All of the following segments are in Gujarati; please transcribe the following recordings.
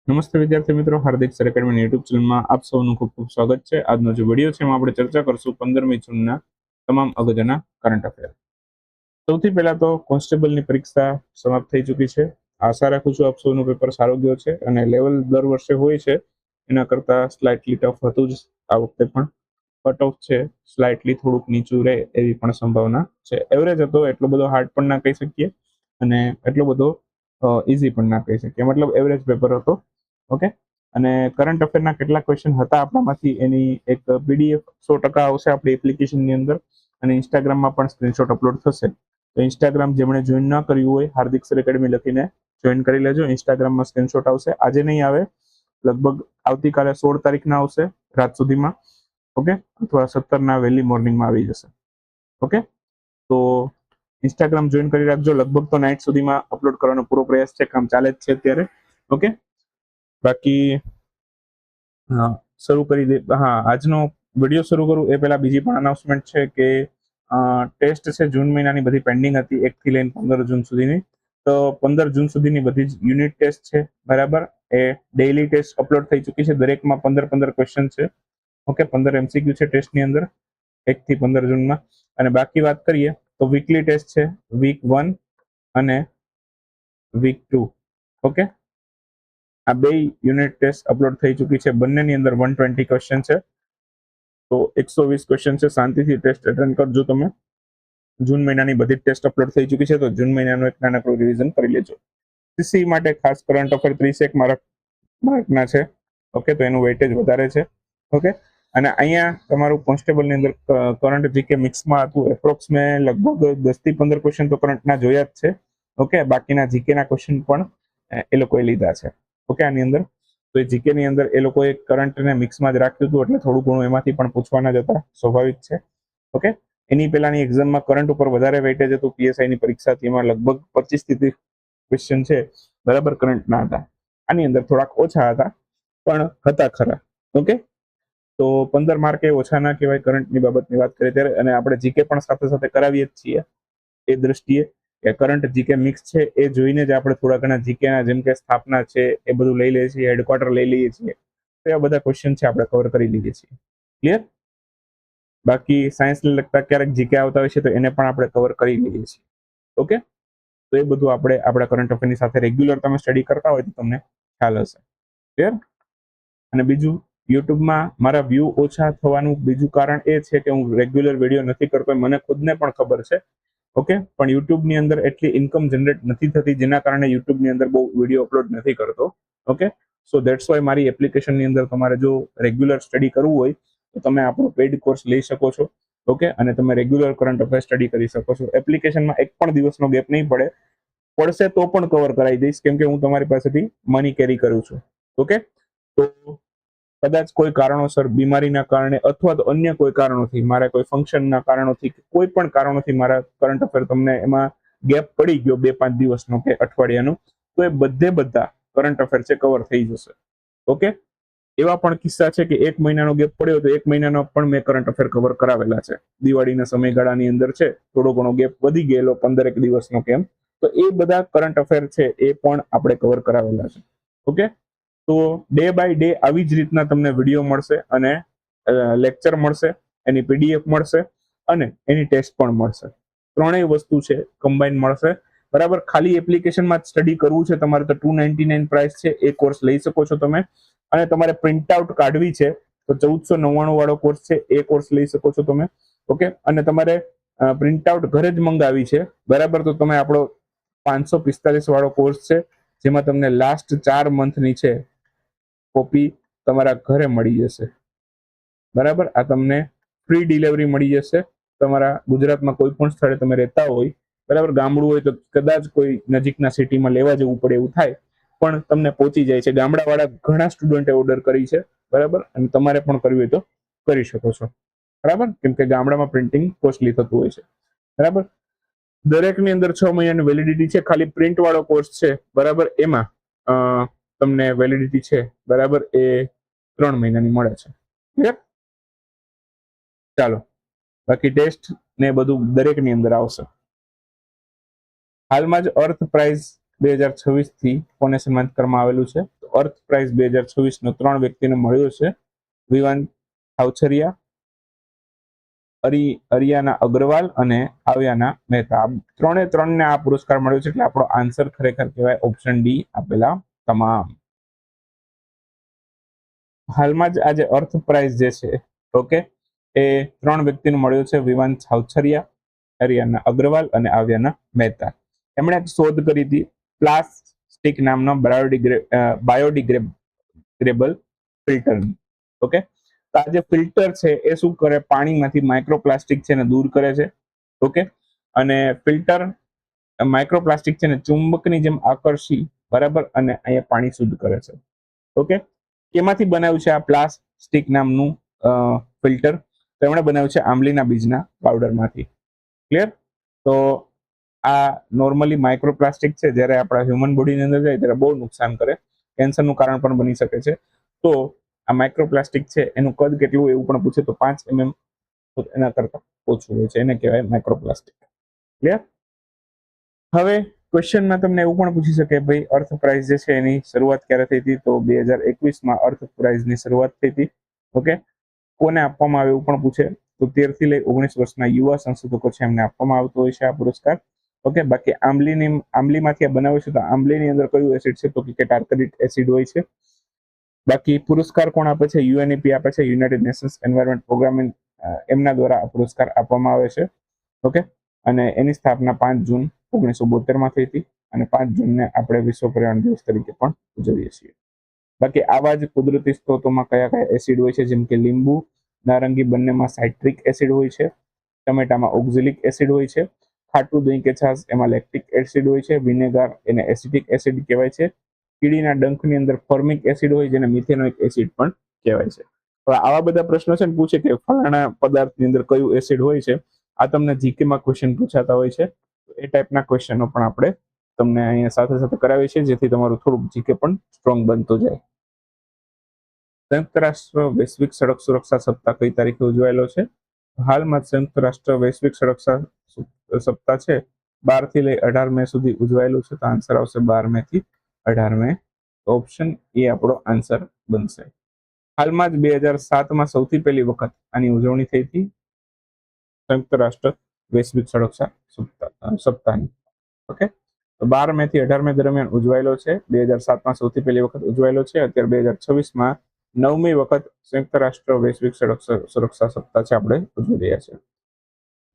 નમસ્તે વિદ્યાર્થી મિત્રો, હાર્દિક સર એકેડમી યુટ્યુબ ચેનલમાં આપ સૌનું ખૂબ ખૂબ સ્વાગત છે. આજનો જે વિડીયો છે એમાં આપણે ચર્ચા કરશું 15મી જૂનના તમામ અગત્યના કરંટ અફેર. સૌથી પહેલા તો કોન્સ્ટેબલની પરીક્ષા સમાપ્ત થઈ ચૂકી છે. આશા રાખું છું આપ સૌનું પેપર સારો ગયો છે અને લેવલ દર વર્ષે હોય છે એના કરતાં સ્લાઇટલી ટફ હતું જ આ વખતે પણ. કટ ઓફ છે સ્લાઇટલી થોડુંક નીચું રહે એવી પણ સંભાવના છે. એવરેજ હતો, એટલો બધો હાર્ડ પણ ના કહી શકીએ અને એટલો બધો ઇઝી પણ ના કહી શકીએ, મતલબ એવરેજ પેપર હતો. ઓકે, અને કરંટ અફેરના કેટલા ક્વેશ્ચન હતા આપણામાંથી એની એક પીડીએફ 100% આવશે આપણી એપ્લિકેશનની અંદર અને ઇન્સ્ટાગ્રામમાં પણ સ્ક્રીનશોટ અપલોડ થશે. તો ઇન્સ્ટાગ્રામ જેમણે જોઈન ન કર્યું હોય હાર્દિક સર એકેડમી લખીને જોઈન કરી લેજો. ઇન્સ્ટાગ્રામમાં સ્ક્રીનશોટ આવશે, આજે નહીં આવે, લગભગ આવતીકાલે 16 તારીખના આવશે રાત સુધીમાં. ઓકે, અથવા 17ના વહેલી મોર્નિંગમાં આવી જશે. ઓકે, તો ઇન્સ્ટાગ્રામ જોઈન કરી રાખજો. લગભગ તો નાઇટ સુધીમાં અપલોડ કરવાનો પૂરો પ્રયાસ છે, કામ ચાલે જ છે અત્યારે. ઓકે, બાકી શરૂ કરી દે. હા, આજનો વિડીયો શરૂ કરું એ પહેલા બીજી પણ અનાઉન્સમેન્ટ છે કે ટેસ્ટ છે જૂન મહિનાની બધી પેન્ડિંગ હતી 1 થી લઈને 15 જૂન સુધીની. તો 15 જૂન સુધીની બધી જ યુનિટ ટેસ્ટ છે, બરાબર, એ ડેઇલી ટેસ્ટ અપલોડ થઈ ચૂકી છે. દરેકમાં 15 ક્વેશ્ચન છે. ઓકે, 15 MCQ છે ટેસ્ટની અંદર 1 થી 15 જૂનમાં. અને બાકી વાત કરીએ તો વીકલી ટેસ્ટ છે વીક 1 અને વીક 2. ઓકે, આ બે યુનિટ ટેસ્ટ અપલોડ થઈ ચૂકી છે. બંનેની અંદર 120 ક્વેશ્ચન છે, તો 120 ક્વેશ્ચન છે. શાંતિથી ટેસ્ટ અટેન્ડ કરજો તમે. જૂન મહિનાની બધી જ ટેસ્ટ અપલોડ થઈ ચૂકી છે, તો જૂન મહિનાનું એક નાનકડું રિવિઝન કરી લેજો. સીસી માટે ખાસ કરંટ અફેર 31 માર્કના છે. ઓકે, તો એનું વેઇટેજ વધારે છે. ઓકે, અને અહીંયા તમારું કોન્સ્ટેબલની અંદર કરંટ જીકે મિક્સમાં હતું. એપ્રોક્સ મેં લગભગ 10 થી 15 ક્વેશ્ચન તો કરંટના જોયા જ છે. ઓકે, બાકીના જીકેના ક્વેશ્ચન પણ એ લોકોએ લીધા છે. ઓકે, આની અંદર તો એ જીકે ની અંદર એ લોકોએ કરંટને મિક્સમાં જ રાખ્યું હતું, એટલે થોડું ઘણું એમાંથી પણ પૂછવાના જ હતા, સ્વાભાવિક છે. ઓકે, એની પહેલાની એક્ઝામમાં કરંટ ઉપર વધારે વેઇટેજ હતું. પીએસઆઈની પરીક્ષા હતી, એમાં લગભગ 25 થી 30 ક્વેશ્ચન છે, બરાબર, કરંટના હતા. આની અંદર થોડાક ઓછા હતા, પણ હતા ખરા. ઓકે, તો 15 માર્ક એ ઓછા ના કહેવાય કરંટની બાબતની વાત કરીએ ત્યારે. અને આપણે જીકે પણ સાથે સાથે કરાવીએ જ છીએ એ દ્રષ્ટિએ કે કરંટ જીકે મિક્સ છે એ જોઈને જ આપણે થોડા ઘણા જીકેના, જેમ કે સ્થાપના છે એ બધું લઈ લઈએ છીએ, હેડક્વાર્ટર લઈ લઈએ છીએ. તો એવા બધા ક્વેશ્ચન છે આપણે કવર કરી લઈએ છીએ. ક્લિયર? બાકી સાયન્સને લગતા ક્યારેક જીકે આવતા હોય છે તો એને પણ આપણે કવર કરી લઈએ છીએ. ઓકે, તો એ બધું આપણે આપણા કરંટ અફેરની સાથે રેગ્યુલર તમે સ્ટડી કરતા હોય તો તમને ખ્યાલ હશે. ક્લિયર? અને બીજું, યુટ્યુબમાં મારા વ્યૂ ઓછા થવાનું બીજું કારણ એ છે કે હું રેગ્યુલર વિડીયો નથી કરતો. મને ખુદને પણ ખબર છે. ઓકે, પણ યુટ્યુબની અંદર એટલી ઇન્કમ જનરેટ નથી થતી, જેના કારણે યુટ્યુબની અંદર બહુ વિડીયો અપલોડ નથી કરતો. ઓકે, સો ધેટ્સ વાય મારી એપ્લિકેશનની અંદર તમારે જો રેગ્યુલર સ્ટડી કરવું હોય તો તમે આપણો પેઇડ કોર્સ લઈ શકો છો. ઓકે, અને તમે રેગ્યુલર કરંટ અફેર સ્ટડી કરી શકો છો. એપ્લિકેશનમાં એક પણ દિવસનો ગેપ નહીં પડશે તો પણ કવર કરાવી દઈશ, કેમ કે હું તમારી પાસેથી મની કેરી કરું છું. ઓકે, તો કદાચ કોઈ કારણોસર, બીમારીના કારણે અથવા તો અન્ય કોઈ કારણોથી, મારા કોઈ ફંક્શનના કારણોથી, કોઈ પણ કારણોથી મારા કરંટ અફેર તમને એમાં ગેપ પડી ગયો 2-5 દિવસનો કે અઠવાડિયાનો, તો એ બધા કરંટ અફેર છે કવર થઈ જશે. ઓકે, એવા પણ કિસ્સા છે કે 1 મહિનાનો ગેપ પડ્યો તો 1 મહિનાનો પણ મેં કરંટ અફેર કવર કરાવેલા છે. દિવાળીના સમયગાળાની અંદર છે થોડો ઘણો ગેપ વધી ગયેલો 15 દિવસનો કેમ, તો એ બધા કરંટ અફેર છે એ પણ આપણે કવર કરાવેલા છે. ઓકે, તો ડે બાય ડે આવી જ રીતના તમને વિડીયો મળશે અને લેક્ચર મળશે, એની પીડીએફ મળશે અને એની ટેસ્ટ પણ મળશે. ત્રણેય વસ્તુ છે કમ્બાઈન મળશે, બરાબર. ખાલી એપ્લિકેશનમાં જ સ્ટડી કરવું છે તમારે તો 299 પ્રાઇસ છે, એ કોર્સ લઈ શકો છો તમે. અને તમારે પ્રિન્ટ આઉટ કાઢવી છે તો 1499 વાળો કોર્સ છે, એ કોર્સ લઈ શકો છો તમે. ઓકે, અને તમારે પ્રિન્ટ આઉટ ઘરે જ મંગાવી છે, બરાબર, તો તમે આપણો 545 વાળો કોર્સ છે, જેમાં તમને લાસ્ટ 4 મંથની છે કોપી તમારા ઘરે મળી જશે, બરાબર. આ તમને ફ્રી ડિલિવરી મળી જશે. તમારા ગુજરાતમાં કોઈ પણ સ્થળે તમે રહેતા હોય, બરાબર, ગામડું હોય તો કદાચ કોઈ નજીકના સિટીમાં લેવા જવું પડે એવું થાય, પણ તમને પહોંચી જાય છે. ગામડાવાળા ઘણા સ્ટુડન્ટે ઓર્ડર કરી છે, બરાબર, અને તમારે પણ કરવી હોય તો કરી શકો છો, બરાબર, કેમ કે ગામડામાં પ્રિન્ટિંગ કોસ્ટલી થતું હોય છે, બરાબર. દરેકની અંદર 6 મહિનાની વેલિડિટી છે. ખાલી પ્રિન્ટ વાળો કોર્સ છે, બરાબર, એમાં તમને વેલિડિટી છે, બરાબર, એ 3 મહિનાની મળે છે. ક્લિયર? ચાલો, બાકી ટેસ્ટ ને બધું દરેકની અંદર આવશે. હાલમાં જ અર્થ પ્રાઇઝ 2026 થી ફોને સન્માનિત કરવામાં આવેલું છે. અર્થ પ્રાઇઝ 2026 નો 3 વ્યક્તિને મળ્યો છે. વિવાન થાવછરિયા, અરિયાના અગ્રવાલ અને આવ્યાના મહેતા. ત્રણે ત્રણને આ પુરસ્કાર મળ્યો છે, એટલે આપણો આન્સર ખરેખર કહેવાય ઓપ્શન ડી આપેલા તમામ. હાલમાં જ આજે અર્થ પ્રાઇઝ જે છે, ઓકે, એ 3 વ્યક્તિને મળ્યો છે. વિવાન છાવછરિયા, અરિયાના અગ્રવાલ અને આવ્યાના મહેતા. એમણે એક શોધ કરી હતી પ્લાસ્ટિક નામનો બાયોડિગ્રેડેબલ ફિલ્ટર. ઓકે, તો આ જે ફિલ્ટર છે એ શું કરે, પાણીમાંથી માઇક્રોપ્લાસ્ટિક છે ને દૂર કરે છે. ઓકે, અને ફિલ્ટર માઇક્રોપ્લાસ્ટિક છે ને ચુંબકની જેમ આકર્ષી, બરાબર, અને અહીંયા પાણી શુદ્ધ કરે છે. ઓકે, કેમાંથી બનાવ્યું છે આ પ્લાસ્ટિક નામનું ફિલ્ટર? તો એમણે બનાવ્યું છે આંબલીના બીજના પાવડરમાંથી. ક્લિયર? તો આ નોર્મલી માઇક્રોપ્લાસ્ટિક છે, જ્યારે આપણા હ્યુમન બોડીની અંદર જાય ત્યારે બહુ નુકસાન કરે, કેન્સરનું કારણ પણ બની શકે છે. તો આ માઇક્રોપ્લાસ્ટિક છે એનું કદ કેટલું એવું પણ પૂછે તો 5 mm એના કરતા ઓછું હોય છે, એને કહેવાય માઇક્રોપ્લાસ્ટિક. ક્લિયર? હવે ક્વેશ્ચનમાં તમને એવું પણ પૂછી શકે, ભાઈ અર્થ પ્રાઇઝ જે છે એની શરૂઆત ક્યારે થઈ હતી? તો 2021 અર્થ પ્રાઇઝની શરૂઆત થઈ હતી. ઓકે, કોને આપવામાં આવે એવું પણ પૂછે તો 13 થી લઈ 19 વર્ષના યુવા સંશોધકો છે એમને આપવામાં આવતો હોય છે આ પુરસ્કાર. ઓકે, બાકી આંબલીમાંથી આ બનાવે છે, તો આંબલીની અંદર કયું એસિડ છે? તો કે ટાર્ટરિક એસિડ હોય છે. બાકી પુરસ્કાર કોણ આપે છે? યુએનઈપી આપે છે, યુનાઇટેડ નેશન્સ એન્વાયરમેન્ટ પ્રોગ્રામ, એમના દ્વારા આ પુરસ્કાર આપવામાં આવે છે. ઓકે, અને એની સ્થાપના 5 જૂન 1972 થઈ હતી, અને 5 જૂનને આપણે વિશ્વ પર્યાવરણ દિવસ તરીકે પણ ઉજવીએ છીએ. બાકી આવા જ કુદરતી સ્ત્રોતોમાં કયા કયા એસિડ હોય છે? જેમ કે લીંબુ, નારંગી બંનેમાં સાઇટ્રિક એસિડ હોય છે, ટમેટામાં ઓક્ઝેલિક એસિડ હોય છે, ખાટું દહીં કે છાશ એમાં લેક્ટિક એસિડ હોય છે, વિનેગાર એને એસિટિક એસિડ કહેવાય છે, કીડીના ડંખની અંદર ફોર્મિક એસિડ હોય જેને મિથેનોઇક એસિડ પણ કહેવાય છે. હવે આવા બધા પ્રશ્નો છે ને પૂછે કે ફલાણા પદાર્થની અંદર કયું એસિડ હોય છે, આ તમને જીકેમાં ક્વેશ્ચન પૂછાતા હોય છે. એ ટાઈપના ક્વેશ્ચનો પણ આપણે તમને અહીંયા સાથે સાથે કરાવીએ છીએ, જેથી તમારું થોડુંક જીકે પણ સ્ટ્રોંગ બનતું જાય. સંયુક્ત રાષ્ટ્ર વૈશ્વિક સડક સુરક્ષા સપ્તાહ કઈ તારીખે ઉજવાયેલો છે? હાલમાં સંયુક્ત રાષ્ટ્ર વૈશ્વિક સુરક્ષા સપ્તાહ છે 12 થી લઈ 18 મે સુધી ઉજવાયેલું છે. તો આન્સર આવશે 12 મે થી 18 મે. ઓપ્શન એ આપણો આન્સર બનશે. હાલમાં જ 2007 સૌથી પહેલી વખત આની ઉજવણી થઈ હતી સંયુક્ત રાષ્ટ્ર વૈશ્વિક સુરક્ષા સપ્તાહની. ઓકે, તો 12 મે થી 18 મે દરમિયાન ઉજવાયેલો છે. 2007 સૌથી પહેલી વખત ઉજવાયેલો છે. અત્યારે 2026 9મી વખત સંયુક્ત રાષ્ટ્ર વૈશ્વિક સુરક્ષા સપ્તાહ છે આપણે ઉજવી રહ્યા છે.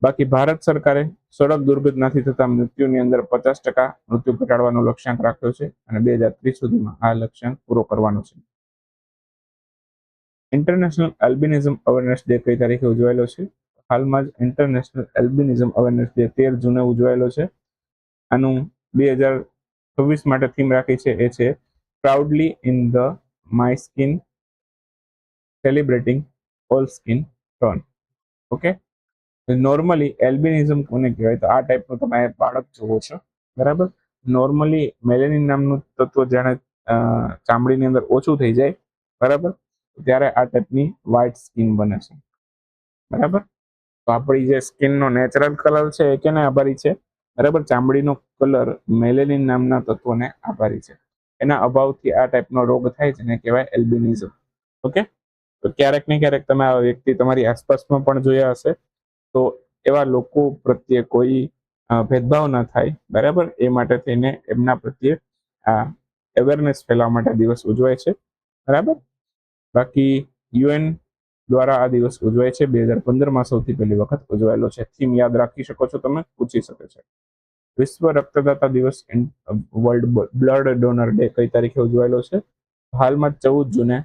બાકી ભારત સરકારે સડક દુર્ઘટનાથી થતા મૃત્યુની અંદર 50% મૃત્યુ ઘટાડવાનો લક્ષ્યાંક રાખ્યો છે, અને 2030 સુધીમાં આ લક્ષ્યાંક પૂરો કરવાનો છે. ઇન્ટરનેશનલ એલ્બિનિઝમ અવેરનેસ ડે કઈ તારીખે ઉજવાયેલો છે? હાલમાં જ ઇન્ટરનેશનલ એલ્બિનિઝમ અવેરનેસ ડે 13 જૂને ઉજવાયેલો છે. આનું 2026 માટે થીમ રાખી છે એ છે proudly in the my skin celebrating all skin tone. Okay, normally albinism કોને કહેવાય? તો આ ટાઈપનું તમે બાળક જોવો છો, બરાબર. નોર્મલી મેલેનિન નામનું તત્વ જાણે ચામડીની અંદર ઓછું થઈ જાય, બરાબર, ત્યારે આ ટાઈપની વ્હાઇટ સ્કિન બને છે, બરાબર. તો આપણી જે સ્કિનનો નેચરલ કલર છે એ કેને આભારી છે? બરાબર, ચામડીનો કલર મેલેનિન નામના તત્વને આભારી છે. એના અભાવથી આ ટાઈપનો રોગ થાય છે, એને કહેવાય એલ્બિનિઝમ. ઓકે, તો ક્યારેક ને ક્યારેક તમે આ વ્યક્તિ તમારી આસપાસમાં પણ જોયા હશે. તો એવા લોકો પ્રત્યે કોઈ ભેદભાવ ન થાય, બરાબર, એ માટે થઈને એમના પ્રત્યે આ અવેરનેસ ફેલાવવા માટે દિવસ ઉજવાય છે, બરાબર. બાકી યુએન દ્વારા આ દિવસ ઉજવાય છે. 2015 સૌથી પહેલી વખત ઉજવાયેલો છે. થીમ યાદ રાખી શકો છો, તમે પૂછી શકે છે. વિશ્વ રક્તદાતા દિવસ, વર્લ્ડ બ્લડ ડોનર ડે કઈ તારીખે ઉજવાયેલો છે? હાલમાં 14 જૂને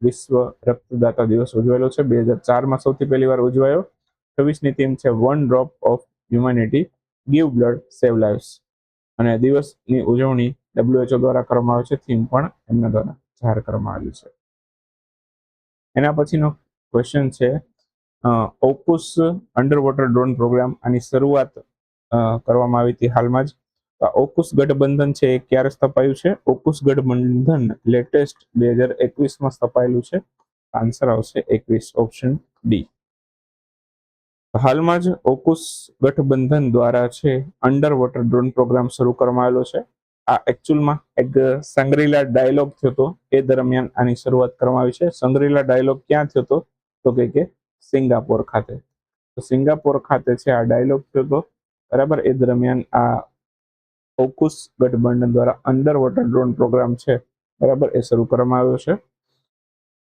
વિશ્વ રક્તદાતા દિવસ ઉજવાયેલો છે. 2004 સૌથી પહેલી વાર ઉજવાયો. 26ની થીમ છે one drop of humanity, give blood, save lives. અને દિવસની ઉજવણી WHO દ્વારા કરવામાં આવે છે. થીમ પણ એમના દ્વારા જાહેર કરવામાં આવ્યું છે. એના પછીનો ક્વેશ્ચન છે ઓકુસ અંડર વોટર ડ્રોન પ્રોગ્રામ, આની શરૂઆત કરવામાં આવી હતી હાલમાં જ. ઓકુસ ગઠબંધન છે એ ક્યારે સ્થપાયું છે? ઓકુસ ગઠબંધન લેટેસ્ટ 2021 સ્થપાયેલું છે. આન્સર આવશે 21, ઓપ્શન ડી. હાલમાં જ ઓકુસ ગઠબંધન દ્વારા છે અંડર વોટર ડ્રોન પ્રોગ્રામ શરૂ કરવામાં આવેલો છે. આ એકચ્યુઅલમાં એક સંગ્રીલા ડાયલોગ થયો હતો, એ દરમિયાન આની શરૂઆત કરવામાં આવી છે. સંગ્રીલા ડાયલોગ ક્યાં થયો હતો? તો કે સિંગાપોર ખાતે. તો સિંગાપોર ખાતે છે આ ડાયલોગ થયો હતો, બરાબર. એ દરમિયાન આ ઓકુસ ગઠબંધન દ્વારા અંડર વોટર ડ્રોન પ્રોગ્રામ છે, બરાબર, એ શરૂ કરવામાં આવ્યો છે.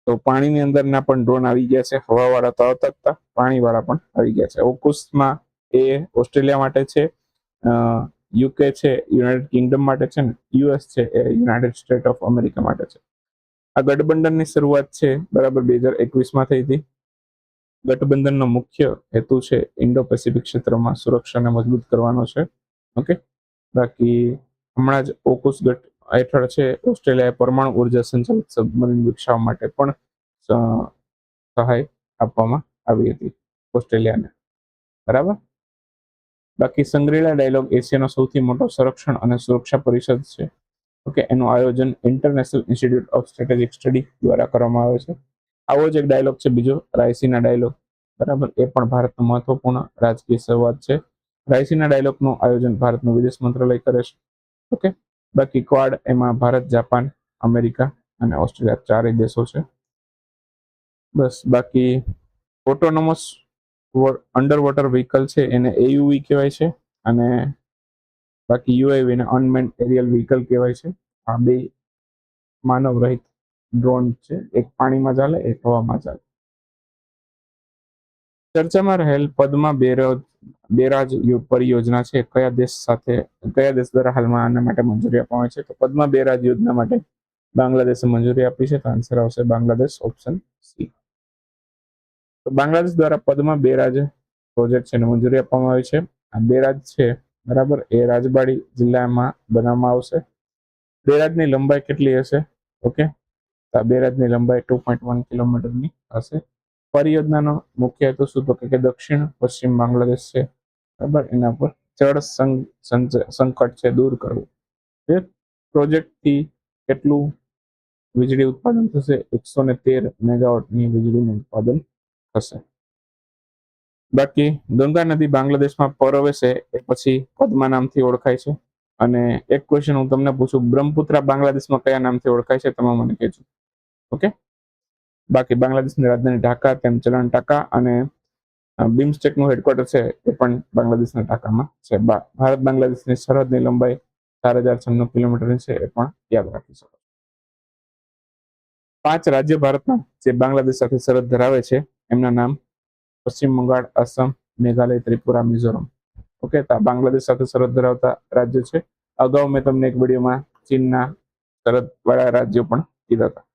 તો પાણીની અંદરના પણ ડ્રોન આવી ગયા છે, હવાવાળા તો આવતા જ પાણીવાળા પણ આવી ગયા છે. ઓકુસમાં એ ઓસ્ટ્રેલિયા માટે છે, યુકે છે, યુનાઇટેડ કિંગડમ માટે છે, ને યુએસ છે એ યુનાઇટેડ સ્ટેટ ઓફ અમેરિકા માટે છે. આ ગઠબંધનની શરૂઆત છે, બરાબર, 2021માં થઈ હતી. ગઠબંધનનો મુખ્ય હેતુ છે ઇન્ડો પેસિફિક ક્ષેત્રમાં સુરક્ષાને મજબૂત કરવાનો છે. ઓકે, બાકી હમણાં જ ઓકુસ ગઠ હેઠળ છે ઓસ્ટ્રેલિયાએ પરમાણુ ઉર્જા સંચાલિત સબમરીન વિકસાવવા માટે પણ સહાય આપવામાં આવી હતી ઓસ્ટ્રેલિયાને, બરાબર. બાકી સંગ્રીલા ડાયલોગ એશિયાનો સૌથી મોટો સંરક્ષણ અને સુરક્ષા પરિષદ છે. ઓકે, એનું આયોજન international institute of strategic study દ્વારા કરવામાં આવે છે. આવો જ એક ડાયલોગ છે બીજો, રાયસીના ડાયલોગ, બરાબર. એ પણ ભારતનો મહત્વપૂર્ણ રાજકીય સંવાદ છે. રાયસીના ડાયલોગનું આયોજન ભારતનું વિદેશ મંત્રાલય કરે છે. ઓકે, બાકી ક્વાડ એમાં ભારત, જાપાન, અમેરિકા અને ઓસ્ટ્રેલિયા ચારેય દેશો છે. બસ, બાકી ઓટોનોમસ અંડર વોટર વ્હીકલ છે એને એયુવી કહેવાય છે, અને બાકી યુએવી ને અનમેન્ડ એરિયલ વ્હીકલ કહેવાય છે. આ બે માનવ રહિત ડ્રોન છે, એક પાણીમાં ચાલે, એક હવામાં ચાલે. ચર્ચામાં રહેલ પદ્મા બેરાજ પરિયોજના છે કયા દેશ દ્વારા હાલમાં આના માટે મંજૂરી આપવામાં આવી છે? તો પદ્મા બેરાજ યોજના માટે બાંગ્લાદેશે મંજૂરી આપી છે. તો આન્સર આવશે બાંગ્લાદેશ, ઓપ્શન સી. તો બાંગ્લાદેશ દ્વારા પદ્મા બેરાજ પ્રોજેક્ટ છે મંજૂરી આપવામાં આવી છે. આ બેરાજ છે, બરાબર, એ રાજબાડી જિલ્લામાં બનાવવામાં આવશે. બેરાજની લંબાઈ કેટલી હશે? ઓકે, આ બેરાજની લંબાઈ 2.1 કિલોમીટરની હશે. પરિયોજનાનો મુખ્ય હેતુ શું? તો કે દક્ષિણ પશ્ચિમ બાંગ્લાદેશ છે, બરાબર, એના પર જળ સંકટ છે દૂર કરવું. એ પ્રોજેક્ટથી કેટલું વીજળી ઉત્પાદન થશે? 113 મેગાવોટની વીજળીનું ઉત્પાદન થશે. બાકી ગંગા નદી બાંગ્લાદેશમાં પ્રવેશે એ પછી પદ્મા નામથી ઓળખાય છે. અને એક ક્વેશ્ચન હું તમને પૂછું, બ્રહ્મપુત્રા બાંગ્લાદેશમાં કયા નામથી ઓળખાય છે? તમે મને કહેજો. ઓકે, બાકી બાંગ્લાદેશની રાજધાની ઢાકા, તેમ ચલણ ટાકા, અને બિમ્સ્ટેકનું હેડક્વાર્ટર છે એ પણ બાંગ્લાદેશના ઢાકામાં છે. ભારત બાંગ્લાદેશની સરહદની લંબાઈ 4096 કિલોમીટરની છે, એ પણ યાદ રાખી શકો. 5 રાજ્ય ભારતના જે બાંગ્લાદેશ સાથે સરહદ ધરાવે છે એમના નામ: પશ્ચિમ બંગાળ, આસામ, મેઘાલય, ત્રિપુરા, મિઝોરમ. ઓકે, તો આ બાંગ્લાદેશ સાથે સરહદ ધરાવતા રાજ્ય છે. અગાઉ મેં તમને એક વિડીયોમાં ચીનના સરહદ વાળા રાજ્યો પણ કીધા હતા.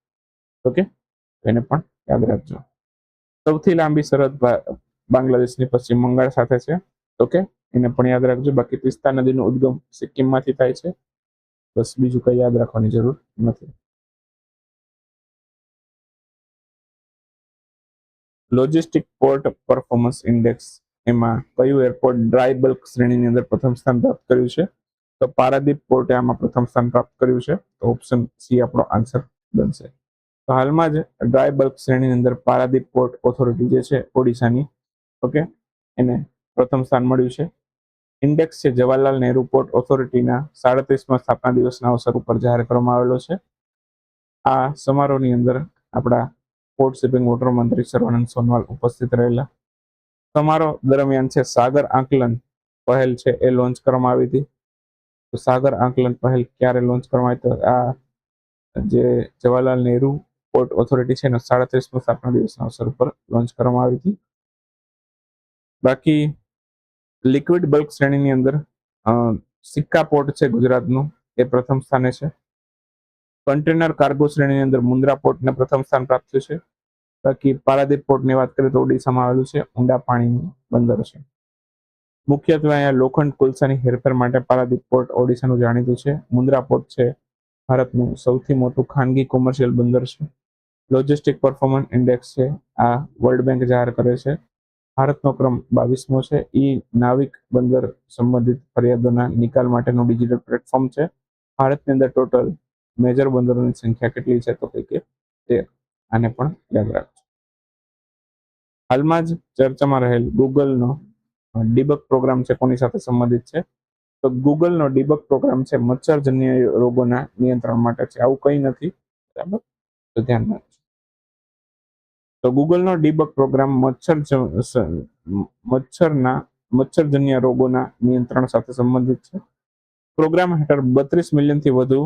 ઓકે, એને પણ યાદ રાખજો. સૌથી લાંબી સરહદ બાંગ્લાદેશની પશ્ચિમ બંગાળ સાથે છે. ઓકે, એને પણ યાદ રાખજો. બાકી તિસ્તા નદીનો ઉદ્ગમ સિક્કિમમાંથી થાય છે. બસ, બીજું કઈ યાદ રાખવાની જરૂર નથી. લોજિસ્ટિક પોર્ટ પરફોર્મન્સ ઇન્ડેક્સ એમાં કયું એરપોર્ટ ડ્રાય બલ્ક શ્રેણીની અંદર પ્રથમ સ્થાન પ્રાપ્ત કર્યું છે? તો પારાદીપ પોર્ટે આમાં પ્રથમ સ્થાન પ્રાપ્ત કર્યું છે. તો ઓપ્શન સી આપણો આન્સર બનશે. તો હાલમાં જ ડ્રાય બલ્ક શ્રેણીની અંદર પારાદીપ પોર્ટ ઓથોરિટી જે છે ઓડિશાની, ઓકે, એને પ્રથમ સ્થાન મળ્યું છે. ઇન્ડેક્સ છે જવાહરલાલ નહેરુ પોર્ટ ઓથોરિટીના 37મા સ્થાપના દિવસના અવસર ઉપર જાહેર કરવામાં આવેલો છે. આ સમારોહની અંદર આપણા પોર્ટ શિપિંગ વોટર મંત્રી સર્વાનંદ સોનોવાલ ઉપસ્થિત રહેલા. સમારોહ દરમિયાન છે સાગર આંકલન પહેલ છે એ લોન્ચ કરવામાં આવી હતી. તો સાગર આંકલન પહેલ ક્યારે લોન્ચ કરવામાં આવી? તો આ જે જવાહરલાલ નહેરુ પોર્ટ ઓથોરિટી છે એનો 37મા સ્થાપના દિવસના અવસર ઉપર લોન્ચ કરવામાં આવી હતી. બાકી લિક્વિડ બલ્ક શ્રેણીની અંદર સિક્કા પોર્ટ છે ગુજરાતનું, એ પ્રથમ સ્થાને છે. કન્ટેનર કાર્ગો શ્રેણીની અંદર મુન્દ્રા પોર્ટને પ્રથમ સ્થાન પ્રાપ્ત થયું છે. બાકી પારાદીપ પોર્ટની વાત કરીએ તો ઓડિશામાં આવેલું છે, ઊંડા પાણીનું બંદર છે. મુખ્યત્વે અહીંયા લોખંડ કોલસાની હેરફેર માટે પારાદીપ પોર્ટ ઓડિશાનું જાણીતું છે. મુન્દ્રા પોર્ટ છે ભારતનું સૌથી મોટું ખાનગી કોમર્શિયલ બંદર છે. લોજિસ્ટિક પરફોર્મન્સ ઇન્ડેક્સ છે આ વર્લ્ડ બેંક જાહેર કરે છે. ભારતનો ક્રમ 22મો છે. નાવિક બંદર સંબંધિત ફરિયાદોના નિકાલ માટેનું ડિજિટલ પ્લેટફોર્મ છે. ભારતની અંદર ટોટલ મેજર બંદરોની સંખ્યા કેટલી છે? તો કે 13. આને પણ યાદ રાખજો. હાલમાં જ ચર્ચામાં રહેલ ગૂગલનો ડીબગ પ્રોગ્રામ છે કોની સાથે સંબંધિત છે? તો ગૂગલનો ડીબગ પ્રોગ્રામ છે મચ્છરજન્ય રોગોના નિયંત્રણ માટે છે, આવું કંઈ નથી, બરાબર, તો ધ્યાન રાખજો. તો ગૂગલનો ડીબગ પ્રોગ્રામ મચ્છરજન્ય રોગોના નિયંત્રણ સાથે સંબંધિત છે. પ્રોગ્રામ હેઠળ 32 મિલિયનથી વધુ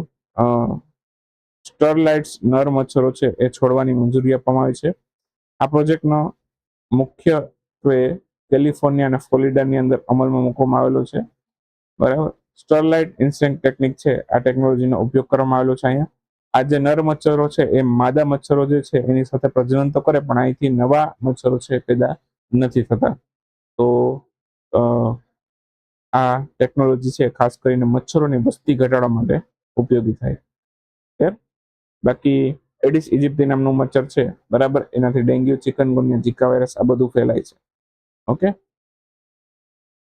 સ્ટરલાઇટ્સ નર મચ્છરો છે એ છોડવાની મંજૂરી આપવામાં આવી છે. આ પ્રોજેક્ટનો મુખ્યત્વે કેલિફોર્નિયા અને ફ્લોરિડાની અંદર અમલમાં મૂકવામાં આવેલો છે, બરાબર. સ્ટરલાઇટ ઇન્સ્ટિંક્ટ ટેકનિક છે, આ ટેકનોલોજીનો ઉપયોગ કરવામાં આવેલો છે. અહીંયા આ જે નર મચ્છરો છે એ માદા મચ્છરો જે છે એની સાથે પ્રજનન તો કરે, પણ અહીંથી નવા મચ્છરો છે પેદા નથી થતા. તો આ ટેકનોલોજી છે ખાસ કરીને મચ્છરોની વસ્તી ઘટાડવા માટે ઉપયોગી થાય. બાકી એડિસ ઇજિપ્તી નામનું મચ્છર છે, બરાબર, એનાથી ડેન્ગ્યુ, ચિકનગુનિયા, ઝિકા વાયરસ આ બધું ફેલાય છે. ઓકે,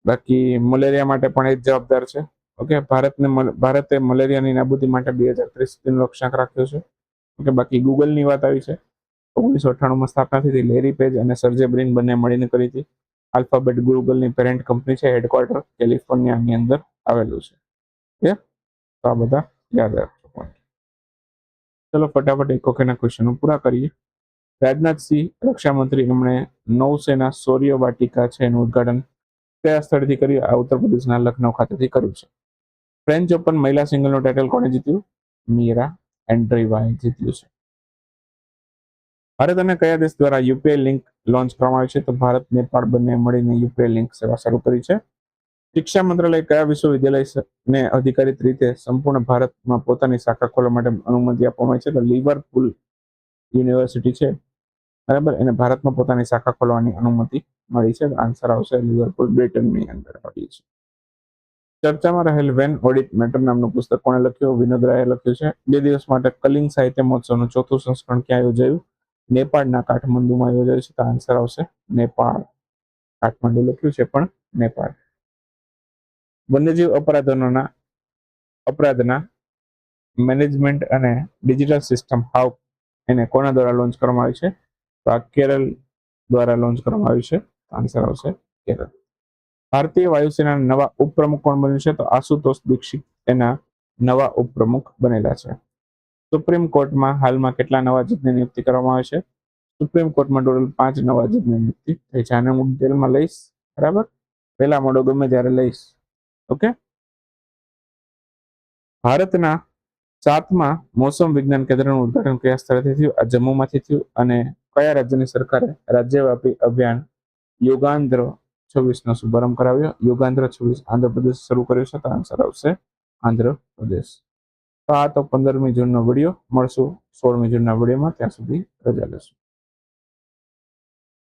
બાકી મલેરિયા માટે પણ એ જ જવાબદાર છે. ઓકે, ભારતે મલેરિયાની નાબૂદી માટે 2030 લક્ષ્યાંક રાખ્યો છે. ઓકે, બાકી ગૂગલની વાત આવી છે. 1998માં સ્થાપના થઈ હતી. લેરી પેજ અને સર્જે બ્રિન બંને મળીને કરી હતી. આલ્ફાબેટ ગૂગલની પેરેન્ટ કંપની છે, હેડક્વાર્ટર કેલિફોર્નિયાની અંદર આવેલું છે. તો આ બધા યાદ રાખજો. ચલો ફટાફટ ઇકોકેના ક્વેશ્ચનો પૂરા કરીએ. રાજનાથસિંહ રક્ષામંત્રી એમણે નૌસેના શૌર્ય વાટિકા છે એનું ઉદ્ઘાટન કયા સ્થળેથી કર્યું? આ ઉત્તર પ્રદેશના લખનઉ ખાતેથી કર્યું છે. ફ્રેન્ચ ઓપન મહિલા સિંગલનું ટાઇટલ કોણે જીત્યું? મીરા એન્ડ્રીવાએ જીત્યું છે. ભારત અને કયા દેશ દ્વારા યુપીઆઈ લિંક લોન્ચ કરવામાં આવી છે? તો ભારત નેપાળ બંને મળીને યુપીઆઈ લિંક સેવા શરૂ કરી છે. શિક્ષા મંત્રાલય કયા વિશ્વવિદ્યાલયને અધિકારિત રીતે સંપૂર્ણ ભારતમાં પોતાની શાખા ખોલવા માટે અનુમતિ આપવામાં આવી છે? તો લિવરપૂલ યુનિવર્સિટી છે, બરાબર, એને ભારતમાં પોતાની શાખા ખોલવાની અનુમતિ મળી છે. આન્સર આવશે લિવરપૂલ, બ્રિટનની અંદર આવી છે. ચર્ચામાં રહેલ વેન ઓડિટ મેટર નામનું પુસ્તક કોણે લખ્યું? વિનોદ રાયે લખ્યું છે. 2 દિવસ માટે કલિંગ સાહિત્ય મહોત્સવનું 4થું સંસ્કરણ ક્યાં યોજાયું? નેપાળના કાઠમંડુમાં યોજાયું છે. તો આન્સર આવશે નેપાળ. કાઠમંડુ લખ્યું છે પણ નેપાળ. વન્યજીવ અપરાધના મેનેજમેન્ટ અને ડિજિટલ સિસ્ટમ હાઉ એને કોના દ્વારા લોન્ચ કરવામાં આવી છે? તો આ કેરળ દ્વારા લોન્ચ કરવામાં આવ્યું છે. આન્સર આવશે કેરળ. ભારતીય વાયુસેનાના નવા ઉપપ્રમુખ કોણ બન્યું છે? તો આશુતોષ દીક્ષિત એના નવા ઉપપ્રમુખ બનેલા છે. સુપ્રીમ કોર્ટમાં હાલમાં કેટલા નવા જજની નિયુક્તિ કરવામાં આવે છે? સુપ્રીમ કોર્ટમાં ટોટલ 5 નવા જજની નિયુક્તિ થઈ છે. આને હું ડિટેલમાં લઈશ, બરાબર, પહેલા મોડો ગમે ત્યારે લઈશ. ઓકે, ભારતના 7મા મોસમ વિજ્ઞાન કેન્દ્રનું ઉદ્ઘાટન કયા સ્થળેથી થયું? આ જમ્મુમાંથી થયું. અને કયા રાજ્યની સરકારે રાજ્યવ્યાપી અભિયાન યોગાંધ્ર 26નો શુભારંભ કરાવ્યો? યોગાંધ્ર 26 આંધ્રપ્રદેશ શરૂ કર્યું છે. તો આન્સર આવશે આંધ્રપ્રદેશ. તો આ તો 15મી જૂનનો વિડીયો. મળશું 16મી જૂનના વિડીયોમાં. ત્યાં સુધી રજા લેશું.